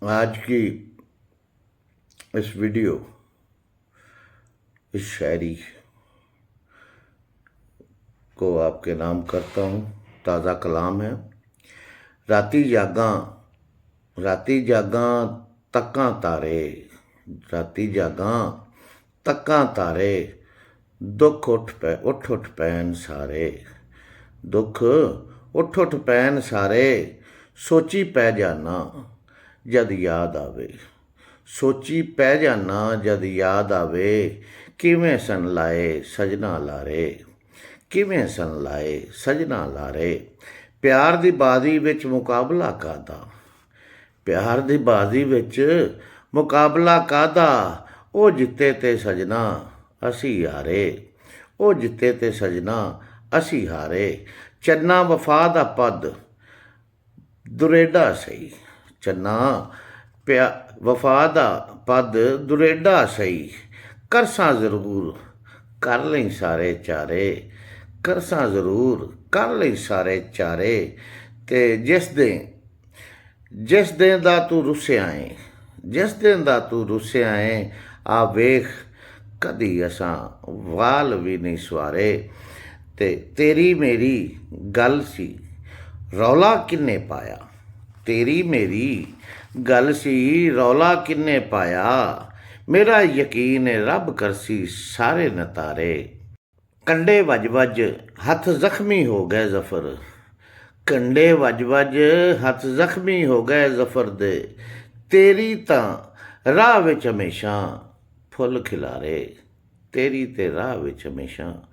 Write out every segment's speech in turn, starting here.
आज की इस वीडियो, इस शायरी को आपके नाम करता हूँ। ताज़ा कलाम है। राती जागां तक्कां तारे, राती जागां तक्कां तारे, दुख उठ पैन सारे, दुख उठ पैन सारे, सोची पै जाना जद याद आवे, सोची पै जाना जद याद आवे, किवें सन लाए सजना लारे, किवें सन लाए सजना लारे। प्यार दी बाजी विच मुकाबला कादा, प्यार दी बाजी विच मुकाबला कादा, ओ जित्ते ते सजना असी हारे, ओ जित्ते ते सजना असी हारे। चन्ना वफा दा पद दुरेडा सही, चन्ना वफा दा पद दुरेडा सही, करसां जरूर कर लें सारे चारे, करसां जरूर कर लें सारे चारे। ते जिस दिन दा तू रुस्सिया है, जिस दिन दा तू रुस्सिया है, आ वेख कदी असां वाल भी नहीं सवारे। ते तेरी मेरी गल सी रौला किन्ने पाया, तेरी मेरी गल सी रौला किन्ने पाया, मेरा यकीन रब करसी सारे नतारे। कंडे वज हथ जख्मी हो गए जफर, कंडे वज हथ जख्मी हो गए जफर दे, तेरी तां राह विच हमेशा फुल खिलारे, तेरी ते राह विच हमेशा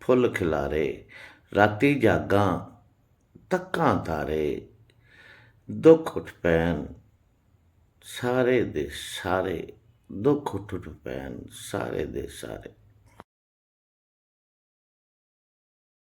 फुल खिलारे। राती जागां तक्कां तारे, दुख उठ पैन सारे दे सारे, दुख उठ पैन सारे दे सारे।